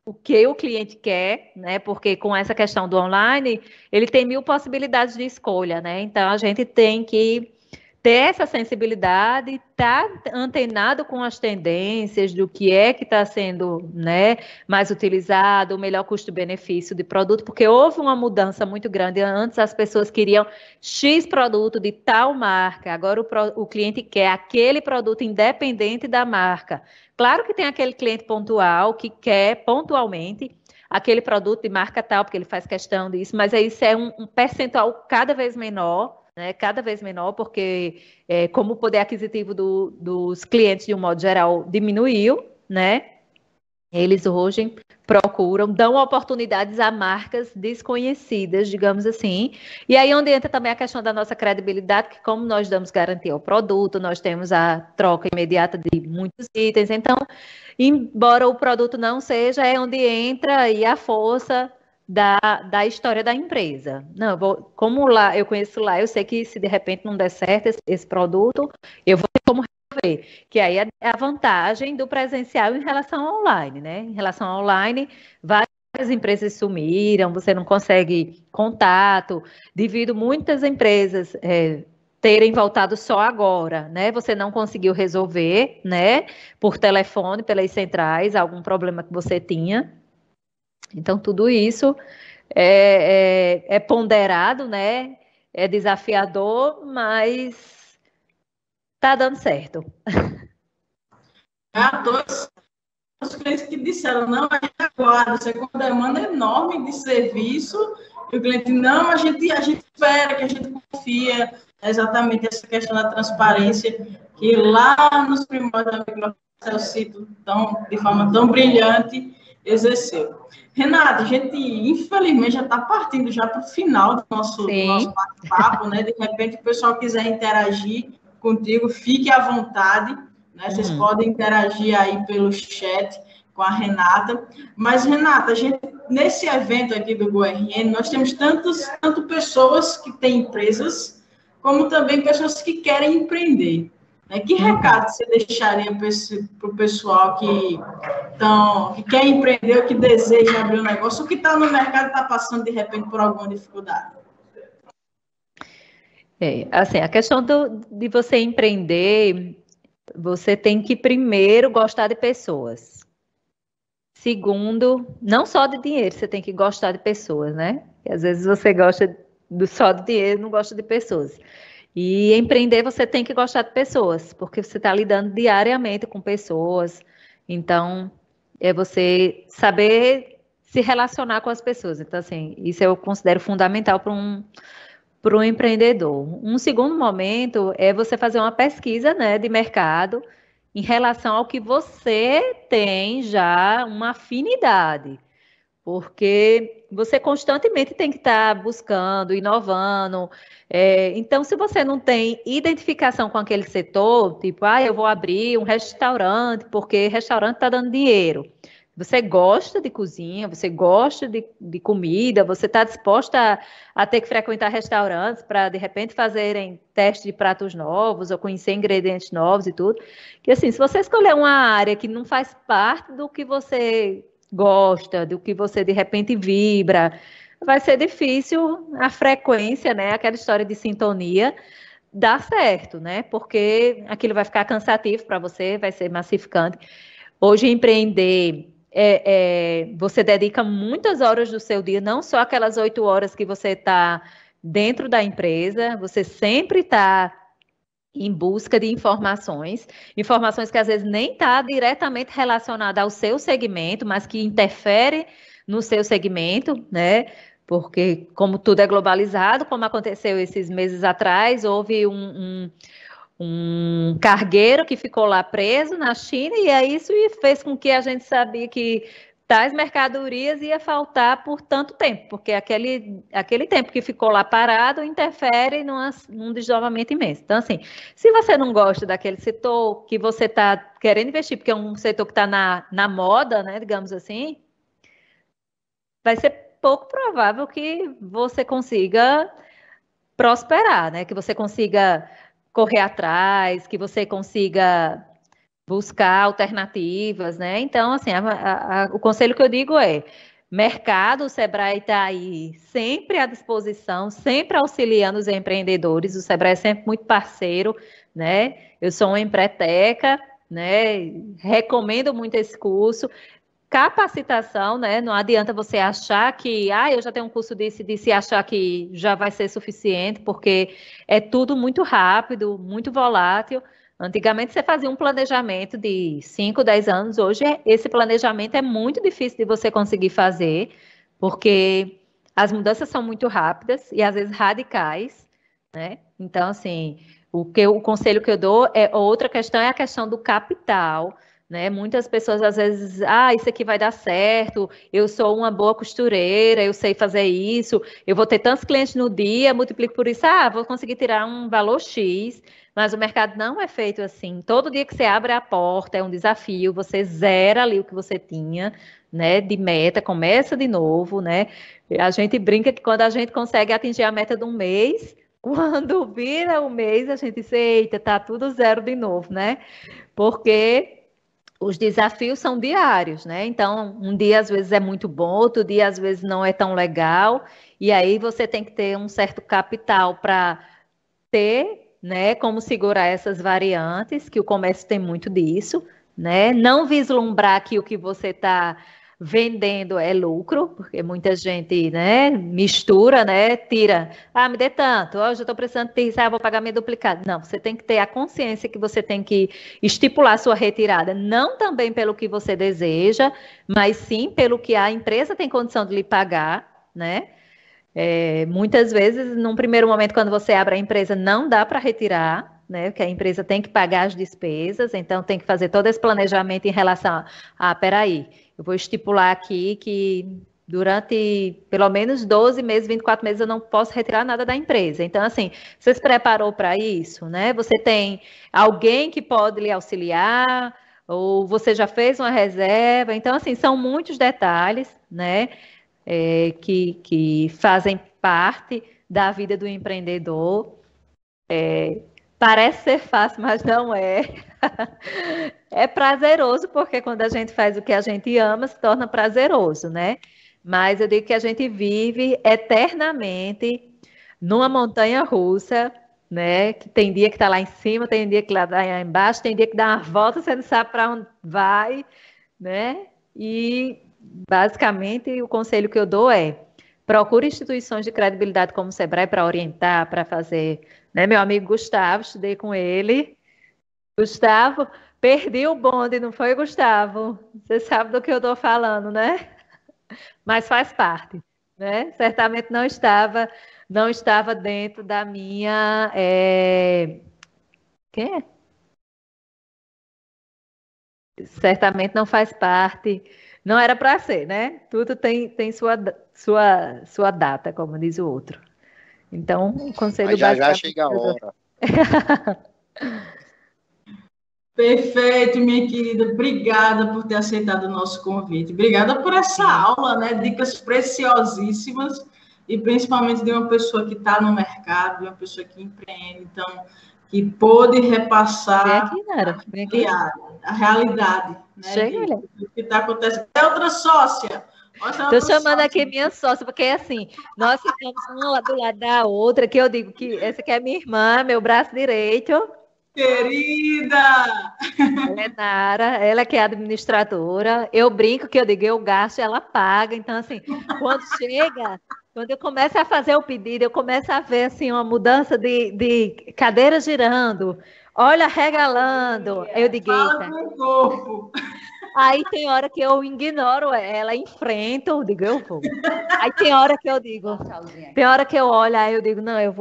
o que o cliente quer, né? Porque com essa questão do online, ele tem 1000 possibilidades de escolha, né? Então a gente tem que ter essa sensibilidade, estar antenado com as tendências do que é que está sendo, né, mais utilizado, o melhor custo-benefício de produto, porque houve uma mudança muito grande. Antes as pessoas queriam X produto de tal marca, agora o cliente quer aquele produto independente da marca. Claro que tem aquele cliente pontual que quer pontualmente aquele produto de marca tal, porque ele faz questão disso, mas isso é um percentual cada vez menor, né, cada vez menor, porque como o poder aquisitivo dos clientes, de um modo geral, diminuiu, né? Eles hoje procuram, dão oportunidades a marcas desconhecidas, digamos assim. E aí onde entra também a questão da nossa credibilidade, que como nós damos garantia ao produto, nós temos a troca imediata de muitos itens. Então, embora o produto não seja, é onde entra aí a força da história da empresa. Não, como lá eu conheço lá, eu sei que se de repente não der certo esse produto, eu vou ter como resolver. Que aí é a vantagem do presencial em relação ao online, né? Em relação ao online, várias empresas sumiram, você não consegue contato, devido muitas empresas terem voltado só agora, né? Você não conseguiu resolver, né? Por telefone, pelas centrais, algum problema que você tinha. Então, tudo isso é ponderado, né? É desafiador, mas tá dando certo. Há os clientes que disseram, não, a gente aguarda, você com uma demanda enorme de serviço, e o cliente, não, a gente espera, que a gente confia, É exatamente essa questão da transparência, que lá nos primórdios da microfinança, eu cito de forma tão brilhante, exerceu. Renata, a gente, infelizmente, já está partindo já para o final do nosso bate-papo, né? De repente, o pessoal quiser interagir contigo, fique à vontade, né? Vocês podem interagir aí pelo chat com a Renata. Mas, Renata, nesse evento aqui do GoRN, nós temos tanto pessoas que têm empresas, como também pessoas que querem empreender. Né? Que recado você deixaria para o pessoal que quer empreender, ou que deseja abrir um negócio, ou que está no mercado e está passando, de repente, por alguma dificuldade? Assim, a questão de você empreender, você tem que primeiro gostar de pessoas. Segundo, não só de dinheiro, você tem que gostar de pessoas, né? E às vezes você gosta só de dinheiro, não gosta de pessoas. E empreender, você tem que gostar de pessoas, porque você está lidando diariamente com pessoas. Então, é você saber se relacionar com as pessoas. Então, assim, isso eu considero fundamental para um empreendedor. Um segundo momento é você fazer uma pesquisa, né, de mercado em relação ao que você tem já uma afinidade. Porque você constantemente tem que estar buscando, inovando. Então, se você não tem identificação com aquele setor, tipo, eu vou abrir um restaurante, porque restaurante está dando dinheiro. Você gosta de cozinha, você gosta de comida, você está disposta a ter que frequentar restaurantes para, de repente, fazerem teste de pratos novos ou conhecer ingredientes novos e tudo. Que assim, se você escolher uma área que não faz parte do que você gosta, do que você de repente vibra, vai ser difícil a frequência, né? Aquela história de sintonia dar certo, né? Porque aquilo vai ficar cansativo para você, vai ser massificante. Hoje empreender, você dedica muitas horas do seu dia, não só aquelas 8 horas que você está dentro da empresa, você sempre está em busca de informações que às vezes nem está diretamente relacionada ao seu segmento, mas que interfere no seu segmento, né? Porque como tudo é globalizado, como aconteceu esses meses atrás, houve um cargueiro que ficou lá preso na China, e aí isso fez com que a gente sabia que tais mercadorias ia faltar por tanto tempo, porque aquele tempo que ficou lá parado interfere num desdobramento imenso. Então, assim, se você não gosta daquele setor que você está querendo investir, porque é um setor que está na moda, né, digamos assim, vai ser pouco provável que você consiga prosperar, né, que você consiga correr atrás, que você consiga buscar alternativas, né? Então, assim, o conselho que eu digo é: mercado, o Sebrae está aí sempre à disposição, sempre auxiliando os empreendedores. O Sebrae é sempre muito parceiro, né? Eu sou uma empreteca, né? Recomendo muito esse curso. Capacitação, né? Não adianta você achar que, eu já tenho um curso disso e disso, e achar que já vai ser suficiente, porque é tudo muito rápido, muito volátil. Antigamente você fazia um planejamento de 5, 10 anos, hoje esse planejamento é muito difícil de você conseguir fazer, porque as mudanças são muito rápidas e às vezes radicais, né? Então, assim, o conselho que eu dou outra questão é a questão do capital, né? Muitas pessoas às vezes, isso aqui vai dar certo, eu sou uma boa costureira, eu sei fazer isso, eu vou ter tantos clientes no dia, multiplico por isso, vou conseguir tirar um valor X, mas o mercado não é feito assim. Todo dia que você abre a porta é um desafio, você zera ali o que você tinha, né, de meta, começa de novo, né? A gente brinca que quando a gente consegue atingir a meta de um mês, quando vira o mês, a gente diz, eita, tá tudo zero de novo, né? Porque os desafios são diários, né? Então, um dia às vezes é muito bom, outro dia às vezes não é tão legal, e aí você tem que ter um certo capital para ter, né, como segurar essas variantes, que o comércio tem muito disso, né? Não vislumbrar que o que você está vendendo é lucro, porque muita gente, né, mistura, né, tira, me dê tanto, hoje eu estou precisando disso, vou pagar minha duplicada. Não, você tem que ter a consciência que você tem que estipular a sua retirada, não também pelo que você deseja, mas sim pelo que a empresa tem condição de lhe pagar, né? Muitas vezes, num primeiro momento, quando você abre a empresa, não dá para retirar, né? Porque a empresa tem que pagar as despesas, então tem que fazer todo esse planejamento em relação peraí, eu vou estipular aqui que durante pelo menos 12 meses, 24 meses, eu não posso retirar nada da empresa. Então, assim, você se preparou para isso, né? Você tem alguém que pode lhe auxiliar, ou você já fez uma reserva. Então, assim, são muitos detalhes, né? Que fazem parte da vida do empreendedor. Parece ser fácil, mas não é. É prazeroso, porque quando a gente faz o que a gente ama, se torna prazeroso, né? Mas eu digo que a gente vive eternamente numa montanha russa, né? Que tem dia que está lá em cima, tem dia que está lá embaixo, tem dia que dá uma volta, você não sabe para onde vai, né? E basicamente o conselho que eu dou é: procure instituições de credibilidade como o Sebrae para orientar, para fazer, né? Meu amigo Gustavo, estudei com ele. Gustavo, perdi o bonde, não foi, Gustavo? Você sabe do que eu estou falando, né? Mas faz parte, né? Certamente não estava dentro da minha. Quem é? Certamente não faz parte. Não era para ser, né? Tudo tem sua data, como diz o outro. Então, o conselho Mas já basicamente chega a que eu dou. hora. Perfeito, minha querida. Obrigada por ter aceitado o nosso convite. Obrigada por essa aula, né? Dicas preciosíssimas e principalmente de uma pessoa que está no mercado, de uma pessoa que empreende, então, que pôde repassar Vem aqui, Nara. Vem aqui. a realidade, né? Chega, Do que está acontecendo. É outra sócia. Estou chamando aqui minha sócia, porque assim, nós ficamos uma do lado da outra, que eu digo que essa aqui é minha irmã, meu braço direito. Querida! Ela é Nara, ela que é administradora. Eu brinco que eu digo, eu gasto, ela paga. Então, assim, quando eu começo a fazer o pedido, eu começo a ver assim, uma mudança de cadeira girando, olha, regalando. Eu digo, Fala eita. com o corpo. Aí tem hora que eu ignoro ela, enfrento, eu digo, eu vou. Aí tem hora que eu digo, tem hora que eu olho, aí eu digo, não, eu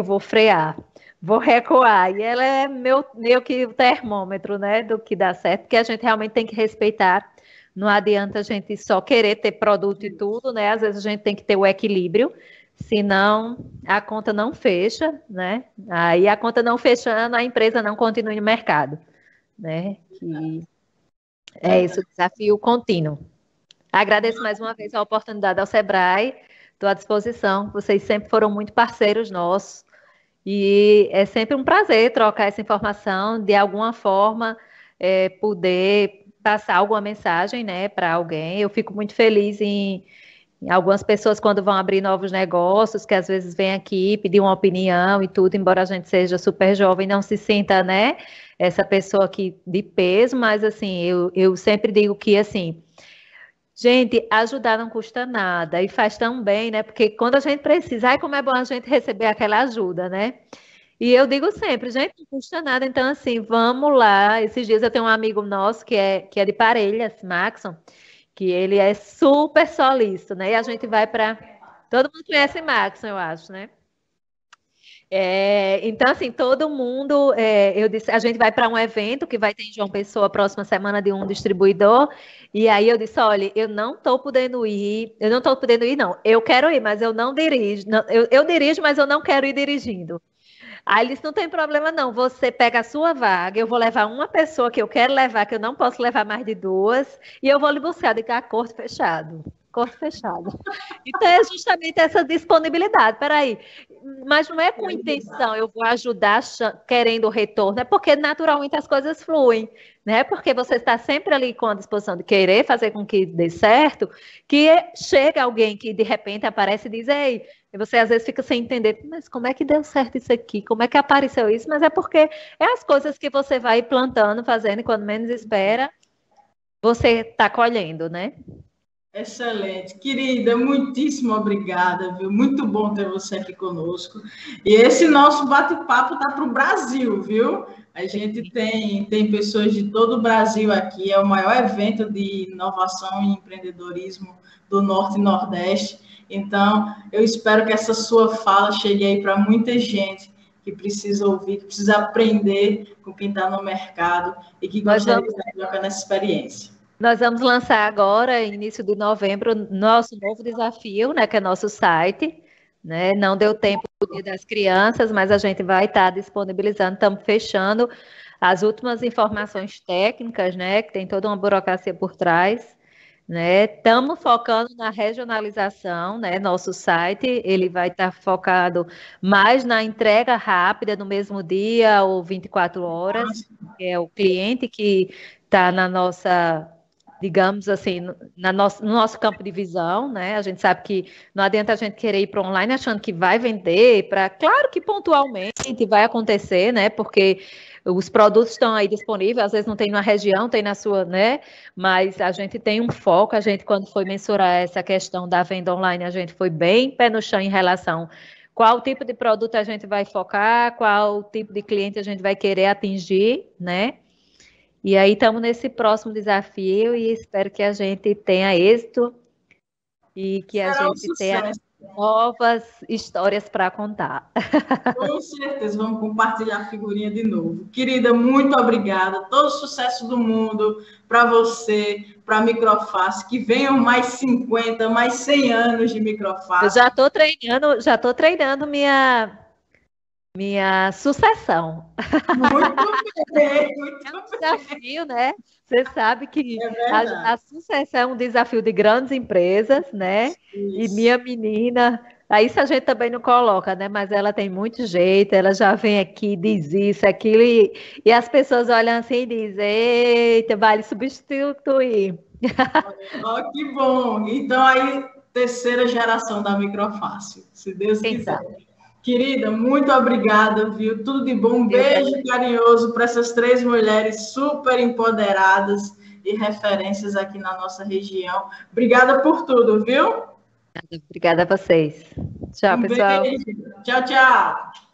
vou frear, vou recuar. E ela é meio que o termômetro, né, do que dá certo, porque a gente realmente tem que respeitar. Não adianta a gente só querer ter produto e tudo, né? Às vezes a gente tem que ter o equilíbrio, senão a conta não fecha, né? Aí a conta não fechando, a empresa não continua no mercado, né? É esse o desafio contínuo. Agradeço mais uma vez a oportunidade ao Sebrae, estou à disposição. Vocês sempre foram muito parceiros nossos e é sempre um prazer trocar essa informação, de alguma forma poder passar alguma mensagem, né, para alguém. Eu fico muito feliz em algumas pessoas quando vão abrir novos negócios, que às vezes vêm aqui pedir uma opinião e tudo, embora a gente seja super jovem, não se sinta, né, essa pessoa aqui de peso, mas assim, eu sempre digo que assim, gente, ajudar não custa nada e faz tão bem, né? Porque quando a gente precisa, ai, como é bom a gente receber aquela ajuda, né? E eu digo sempre, gente, não custa nada, então assim, vamos lá. Esses dias eu tenho um amigo nosso que é de Parelhas, Maxon, que ele é super solícito, né? E a gente vai para. Todo mundo conhece Maxon, eu acho, né? Então, assim, todo mundo, eu disse, a gente vai para um evento que vai ter em João Pessoa, próxima semana, de um distribuidor, e aí eu disse, olha, eu não estou podendo ir, não, eu quero ir, mas eu não dirijo, não, eu dirijo, mas eu não quero ir dirigindo. Aí ele disse, não tem problema não, você pega a sua vaga, eu vou levar uma pessoa que eu quero levar, que eu não posso levar mais de duas, e eu vou lhe buscar, de acordo fechado. Corte fechado. Então é justamente essa disponibilidade. Peraí, mas não é com intenção, eu vou ajudar querendo retorno, é porque naturalmente as coisas fluem, né? Porque você está sempre ali com a disposição de querer fazer com que dê certo, que chega alguém que de repente aparece e diz, ei, e você às vezes fica sem entender, mas como é que deu certo isso aqui? Como é que apareceu isso? Mas é porque é as coisas que você vai plantando, fazendo, e quando menos espera, você está colhendo, né? Excelente. Querida, muitíssimo obrigada, viu? Muito bom ter você aqui conosco. E esse nosso bate-papo tá para o Brasil, viu? A gente tem pessoas de todo o Brasil aqui, é o maior evento de inovação e empreendedorismo do Norte e Nordeste. Então, eu espero que essa sua fala chegue aí para muita gente que precisa ouvir, que precisa aprender com quem está no mercado e que gostaria de estar trocando essa experiência. Nós vamos lançar agora, início de novembro, nosso novo desafio, né, que é nosso site. Né? Não deu tempo do Dia das Crianças, mas a gente vai estar disponibilizando, estamos fechando as últimas informações técnicas, né? Que tem toda uma burocracia por trás. Né? Estamos focando na regionalização, né? Nosso site ele vai estar focado mais na entrega rápida no mesmo dia ou 24 horas, que é o cliente que está na nossa, digamos assim, no nosso campo de visão, né? A gente sabe que não adianta a gente querer ir para online achando que vai vender, claro que pontualmente vai acontecer, né? Porque os produtos estão aí disponíveis, às vezes não tem na região, tem na sua, né? Mas a gente tem um foco, a gente, quando foi mensurar essa questão da venda online, a gente foi bem pé no chão em relação qual tipo de produto a gente vai focar, qual tipo de cliente a gente vai querer atingir, né? E aí estamos nesse próximo desafio e espero que a gente tenha êxito e que a gente tenha novas histórias para contar. Com certeza, vamos compartilhar a figurinha de novo. Querida, muito obrigada. Todo o sucesso do mundo para você, para a Microface. Que venham mais 50, mais 100 anos de Microface. Eu já estou treinando minha sucessão. Muito bem, muito bem. É um desafio, né? Você sabe que a sucessão é um desafio de grandes empresas, né? Isso. E minha menina, aí isso a gente também não coloca, né? Mas ela tem muito jeito, ela já vem aqui, diz isso, aquilo, e as pessoas olham assim e dizem, eita, vai lhe substituir. Oh, que bom! Então aí, terceira geração da Microface, se Deus quiser. Querida, muito obrigada, viu? Tudo de bom. Um beijo carinhoso para essas 3 mulheres super empoderadas e referências aqui na nossa região. Obrigada por tudo, viu? Obrigada a vocês. Tchau, pessoal. Beijo. Tchau, tchau.